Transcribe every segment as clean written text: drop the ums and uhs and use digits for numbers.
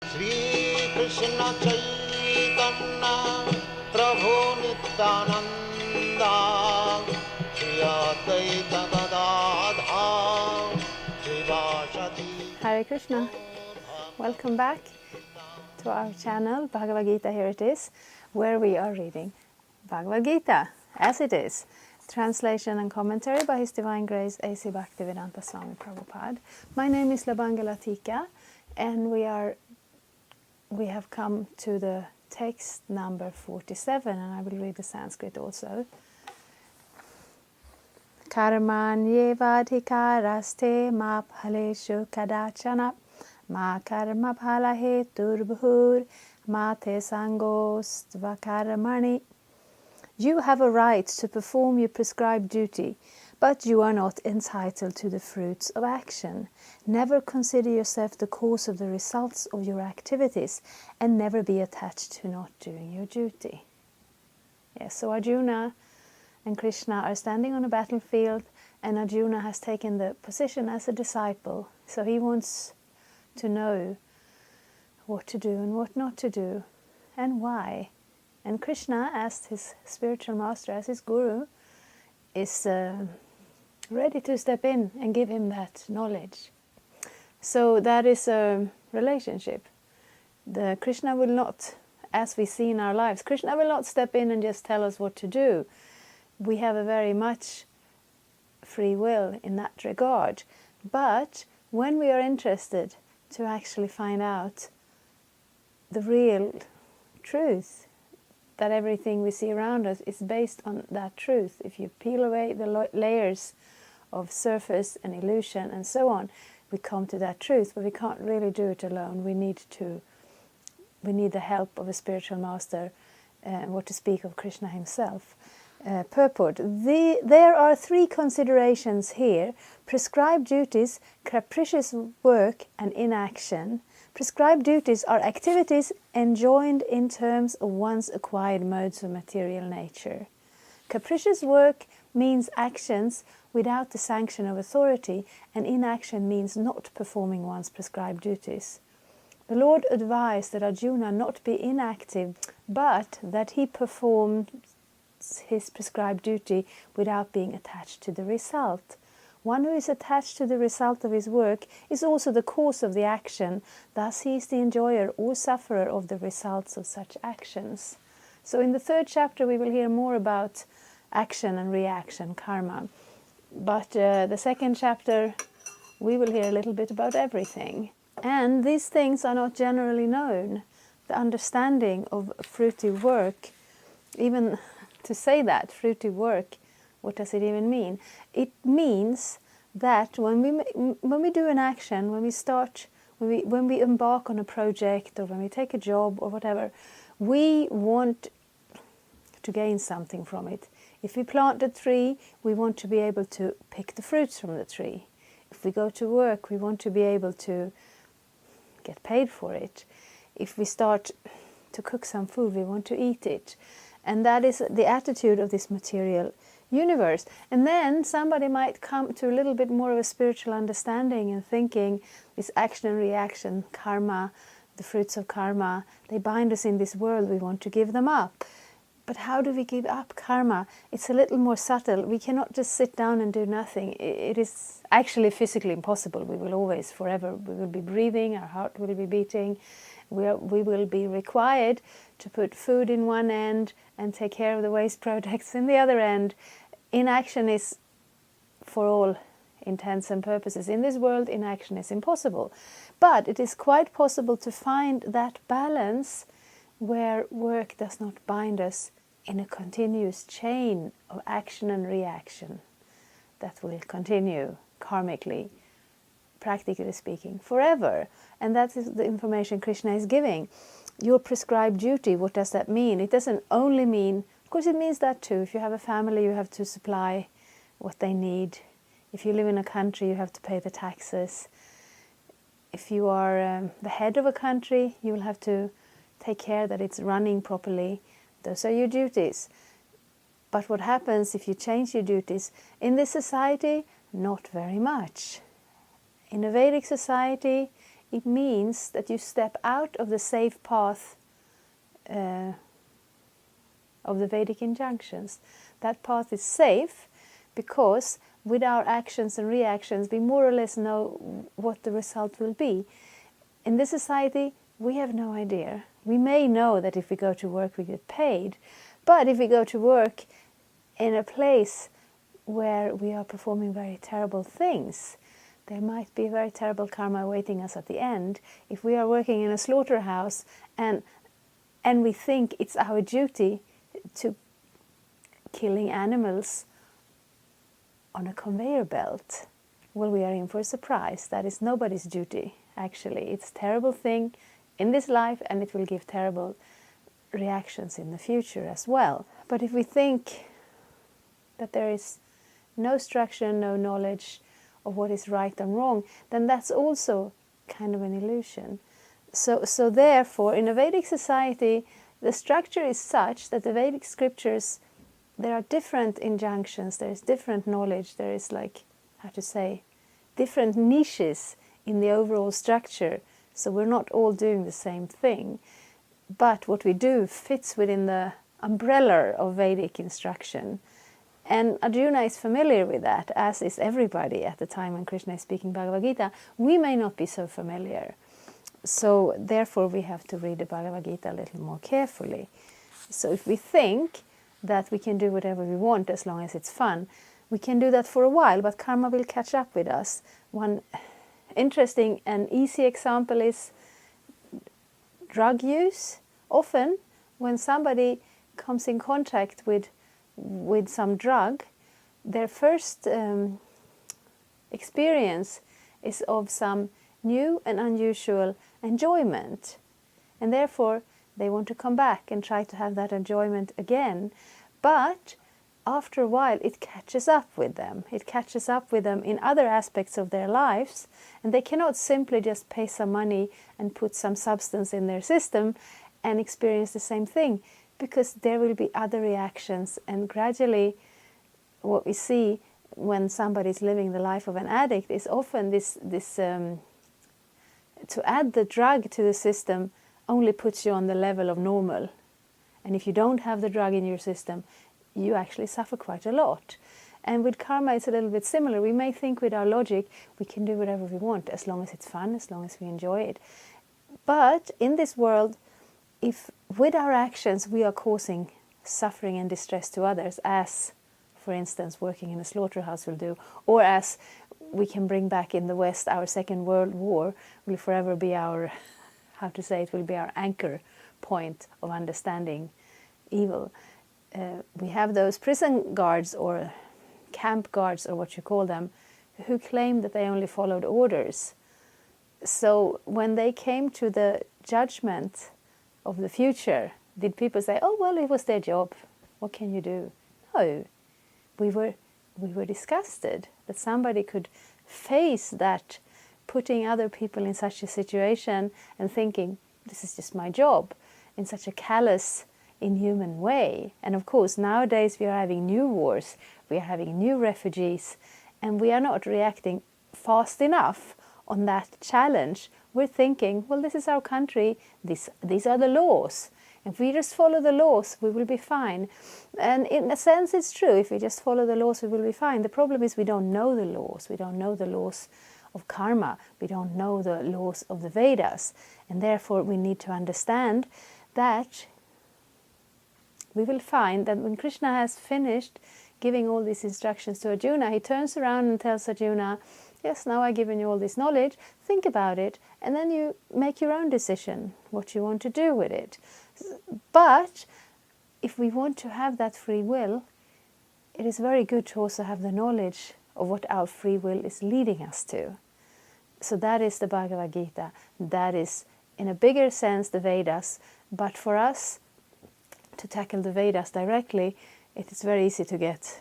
Krsna Chaitanya Prabhu Nityananda Shri Advaita Gadadhar Srivasati. Hare Krishna. Welcome back to our channel, Bhagavad-gita. Here it is, where we are reading Bhagavad-gita as it is. Translation and commentary by His Divine Grace A.C. Bhaktivedanta Swami Prabhupada. My name is Labangala Tika, and we have come to the text number 47, and I will read the Sanskrit also. Karmanyevadhikaraste ma phaleshu kadachana ma karma phala heturbhur ma te sangostva karmani. You have a right to perform your prescribed duty, but you are not entitled to the fruits of action. Never consider yourself the cause of the results of your activities, and never be attached to not doing your duty. Yes, so Arjuna and Krishna are standing on a battlefield, and Arjuna has taken the position as a disciple. So he wants to know what to do and what not to do, and why. And Krishna, as his spiritual master, as his guru, is ready to step in and give him that knowledge. So that is a relationship. The Krishna will not, as we see in our lives, Krishna will not step in and just tell us what to do. We have a very much free will in that regard. But when we are interested to actually find out the real truth, that everything we see around us is based on that truth. If you peel away the layers of surface and illusion and so on, we come to that truth, but we can't really do it alone. We need the help of a spiritual master, or to speak of Krishna himself. Purport. There are three considerations here: prescribed duties, capricious work, and inaction. Prescribed duties are activities enjoined in terms of one's acquired modes of material nature. Capricious work means actions without the sanction of authority, and inaction means not performing one's prescribed duties. The Lord advised that Arjuna not be inactive, but that he performs his prescribed duty without being attached to the result. One who is attached to the result of his work is also the cause of the action, thus he is the enjoyer or sufferer of the results of such actions. So in the third chapter we will hear more about action and reaction, karma. But the second chapter we will hear a little bit about everything. And these things are not generally known. The understanding of fruitive work, even to say that, fruitive work, what does it even mean? It means that when we do an action, when we embark on a project, or when we take a job or whatever, we want to gain something from it. If we plant a tree, we want to be able to pick the fruits from the tree. If we go to work, we want to be able to get paid for it. If we start to cook some food, we want to eat it. And that is the attitude of this material universe. And then somebody might come to a little bit more of a spiritual understanding and thinking this action and reaction, karma, the fruits of karma, they bind us in this world, we want to give them up. But how do we give up karma? It's a little more subtle. We cannot just sit down and do nothing. It is actually physically impossible. We will always, forever, we will be breathing, our heart will be beating. We will be required to put food in one end and take care of the waste products in the other end. Inaction is, for all intents and purposes, in this world, inaction is impossible. But it is quite possible to find that balance where work does not bind us in a continuous chain of action and reaction that will continue karmically, practically speaking, forever. And that is the information Krishna is giving. Your prescribed duty, what does that mean? It doesn't only mean, of course it means that too. If you have a family, you have to supply what they need. If you live in a country, you have to pay the taxes. If you are the head of a country, you will have to take care that it's running properly. Those are your duties. But what happens if you change your duties? In this society, not very much. In a Vedic society, it means that you step out of the safe path of the Vedic injunctions. That path is safe because with our actions and reactions we more or less know what the result will be. In this society we have no idea. We may know that if we go to work we get paid, but if we go to work in a place where we are performing very terrible things, there might be very terrible karma awaiting us at the end. If we are working in a slaughterhouse and we think it's our duty to killing animals on a conveyor belt, well, we are in for a surprise. That is nobody's duty, actually. It's a terrible thing in this life, and it will give terrible reactions in the future as well. But if we think that there is no structure, no knowledge of what is right and wrong, then that's also kind of an illusion. So therefore, in a Vedic society, the structure is such that the Vedic scriptures, there are different injunctions, there is different knowledge, there is different niches in the overall structure. So we're not all doing the same thing. But what we do fits within the umbrella of Vedic instruction. And Arjuna is familiar with that, as is everybody at the time when Krishna is speaking Bhagavad-gita. We may not be so familiar. So therefore we have to read the Bhagavad-gita a little more carefully. So if we think that we can do whatever we want as long as it's fun, we can do that for a while, but karma will catch up with us. One interesting and easy example is drug use. Often when somebody comes in contact with some drug, their first experience is of some new and unusual enjoyment, and therefore they want to come back and try to have that enjoyment again. But after a while it catches up with them. It catches up with them in other aspects of their lives, and they cannot simply just pay some money and put some substance in their system and experience the same thing, because there will be other reactions. And gradually what we see when somebody is living the life of an addict is often this to add the drug to the system only puts you on the level of normal. And if you don't have the drug in your system, you actually suffer quite a lot. And with karma it's a little bit similar. We may think with our logic we can do whatever we want as long as it's fun, as long as we enjoy it. But in this world, if with our actions we are causing suffering and distress to others, as for instance working in a slaughterhouse will do, or as we can bring back in the West, our Second World War will forever be our, it will be our anchor point of understanding evil. We have those prison guards or camp guards or what you call them, who claim that they only followed orders. So when they came to the judgment of the future, did people say, oh well, it was their job, what can you do? No, we were disgusted that somebody could face that, putting other people in such a situation and thinking this is just my job, in such a callous, inhuman way. And of course nowadays we are having new wars, we are having new refugees, and we are not reacting fast enough on that challenge. We're thinking, well, this is our country, these are the laws. If we just follow the laws, we will be fine. And in a sense it's true, if we just follow the laws we will be fine. The problem is we don't know the laws. We don't know the laws of karma. We don't know the laws of the Vedas. And therefore we need to understand that we will find that when Krishna has finished giving all these instructions to Arjuna, he turns around and tells Arjuna, yes, now I've given you all this knowledge, think about it, and then you make your own decision what you want to do with it. But if we want to have that free will, it is very good to also have the knowledge of what our free will is leading us to. So that is the Bhagavad-gita. That is, in a bigger sense, the Vedas. But for us to tackle the Vedas directly, it is very easy to get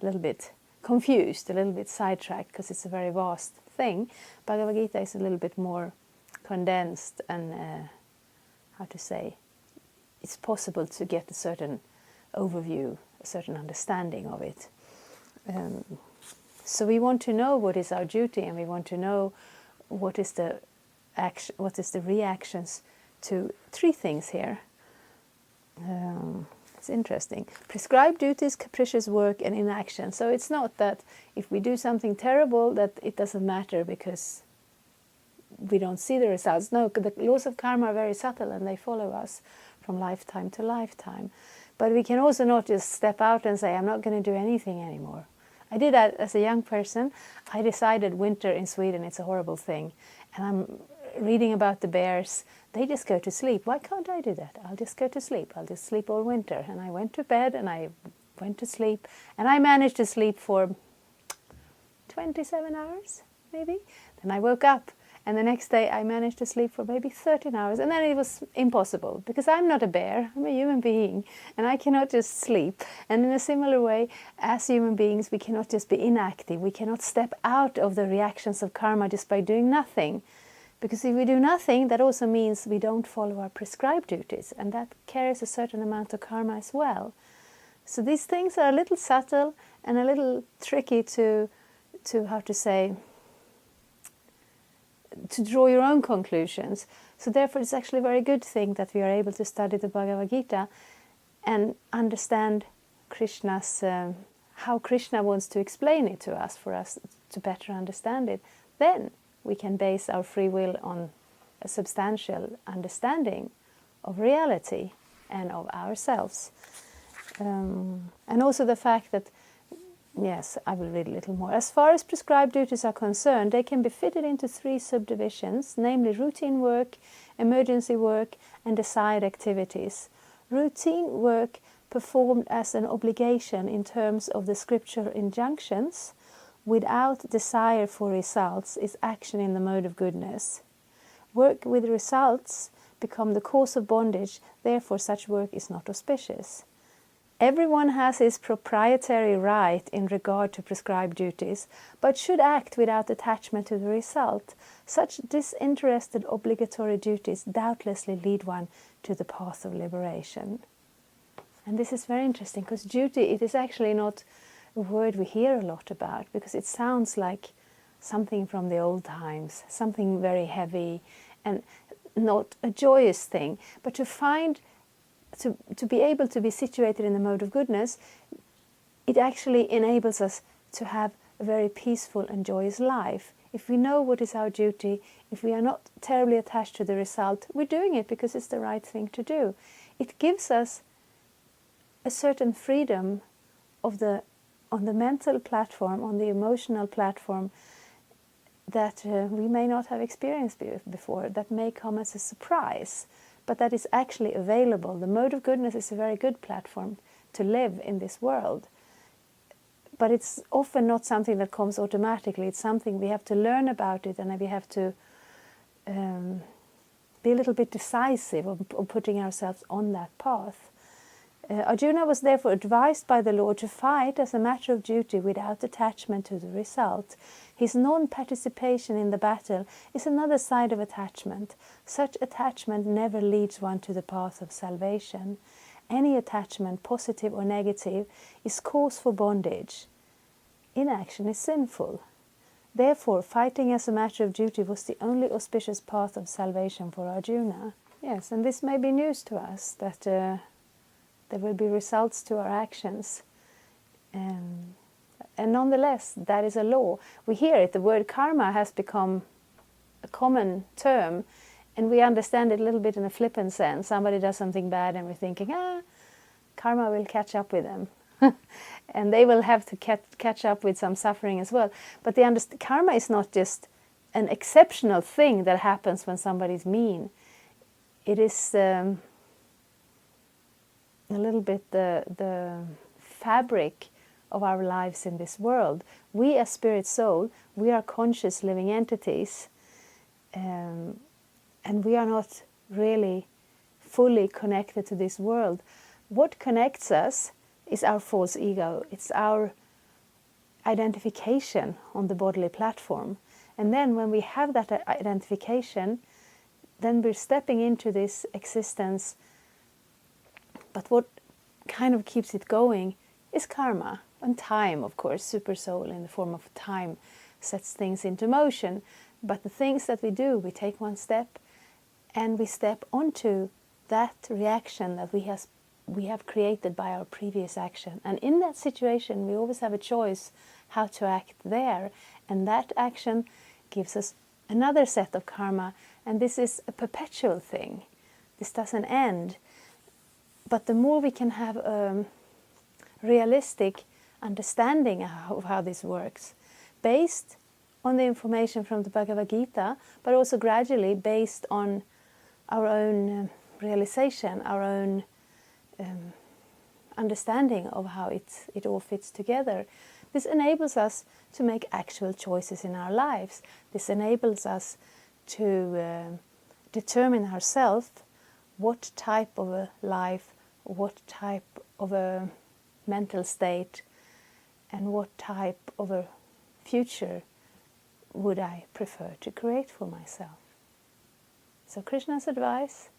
a little bit confused, a little bit sidetracked, because it's a very vast thing. Bhagavad-gita is a little bit more condensed and, it's possible to get a certain overview, a certain understanding of it. So we want to know what is our duty, and we want to know what is the the reactions to three things here. It's interesting. Prescribed duties, capricious work, and inaction. So it's not that if we do something terrible that it doesn't matter because we don't see the results. No, the laws of karma are very subtle and they follow us from lifetime to lifetime. But we can also not just step out and say, I'm not going to do anything anymore. I did that as a young person. I decided winter in Sweden, it's a horrible thing. And I'm reading about the bears. They just go to sleep. Why can't I do that? I'll just go to sleep. I'll just sleep all winter. And I went to bed and I went to sleep. And I managed to sleep for 27 hours, maybe. Then I woke up. And the next day I managed to sleep for maybe 13 hours. And then it was impossible because I'm not a bear. I'm a human being. And I cannot just sleep. And in a similar way, as human beings, we cannot just be inactive. We cannot step out of the reactions of karma just by doing nothing. Because if we do nothing, that also means we don't follow our prescribed duties. And that carries a certain amount of karma as well. So these things are a little subtle and a little tricky to how to say, to draw your own conclusions. So therefore it's actually a very good thing that we are able to study the Bhagavad-gita and understand Krishna's, how Krishna wants to explain it to us, for us to better understand it. Then we can base our free will on a substantial understanding of reality and of ourselves. And also the fact that, yes, I will read a little more. As far as prescribed duties are concerned, they can be fitted into three subdivisions, namely routine work, emergency work, and desired activities. Routine work performed as an obligation in terms of the scriptural injunctions, without desire for results, is action in the mode of goodness. Work with results become the cause of bondage, therefore such work is not auspicious. Everyone has his proprietary right in regard to prescribed duties, but should act without attachment to the result. Such disinterested obligatory duties doubtlessly lead one to the path of liberation. And this is very interesting, because duty, it is actually not a word we hear a lot about, because it sounds like something from the old times, something very heavy and not a joyous thing. But to be able to be situated in the mode of goodness, it actually enables us to have a very peaceful and joyous life. If we know what is our duty, if we are not terribly attached to the result, we're doing it because it's the right thing to do. It gives us a certain freedom on the mental platform, on the emotional platform, that we may not have experienced before, that may come as a surprise, but that is actually available. The mode of goodness is a very good platform to live in this world. But it's often not something that comes automatically. It's something we have to learn about it, and we have to be a little bit decisive of putting ourselves on that path. Arjuna was therefore advised by the Lord to fight as a matter of duty without attachment to the result. His non-participation in the battle is another side of attachment. Such attachment never leads one to the path of salvation. Any attachment, positive or negative, is cause for bondage. Inaction is sinful. Therefore, fighting as a matter of duty was the only auspicious path of salvation for Arjuna. Yes, and this may be news to us, that there will be results to our actions. And nonetheless, that is a law. We hear it, the word karma has become a common term, and we understand it a little bit in a flippant sense. Somebody does something bad and we're thinking, karma will catch up with them. And they will have to catch up with some suffering as well. But karma is not just an exceptional thing that happens when somebody's mean. It is a little bit the fabric of our lives in this world. We as spirit soul, we are conscious living entities, and we are not really fully connected to this world. What connects us is our false ego. It's our identification on the bodily platform. And then when we have that identification, then we're stepping into this existence. But what kind of keeps it going is karma and time, of course. Super soul in the form of time sets things into motion. But the things that we do, we take one step and we step onto that reaction that we have created by our previous action. And in that situation, we always have a choice how to act there. And that action gives us another set of karma. And this is a perpetual thing. This doesn't end. But the more we can have a realistic understanding of how this works, based on the information from the Bhagavad-gita, but also gradually based on our own realization, our own understanding of how it all fits together. This enables us to make actual choices in our lives. This enables us to determine ourselves what type of a life, what type of a mental state, and what type of a future would I prefer to create for myself. So Krishna's advice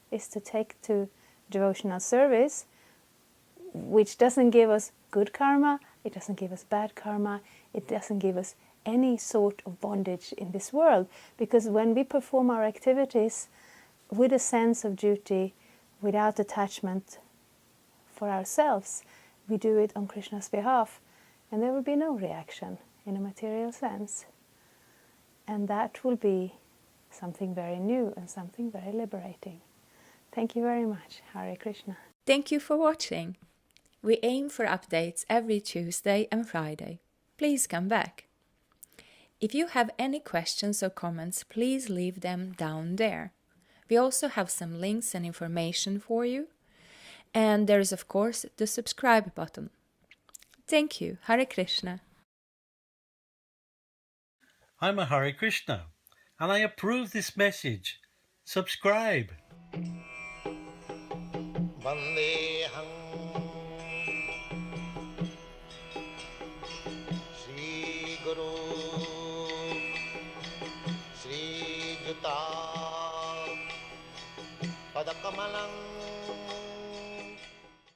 is to take to devotional service, which doesn't give us good karma, it doesn't give us bad karma, it doesn't give us any sort of bondage in this world. Because when we perform our activities with a sense of duty, without attachment for ourselves, we do it on Krishna's behalf, and there will be no reaction in a material sense. And that will be something very new and something very liberating. Thank you very much. Hare Krishna. Thank you for watching. We aim for updates every Tuesday and Friday. Please come back. If you have any questions or comments, please leave them down there. We also have some links and information for you. And there is, of course, the subscribe button. Thank you. Hare Krishna. I'm a Hare Krishna, and I approve this message. Subscribe. Vandeham Shri Guru Shri Juta Padakamalang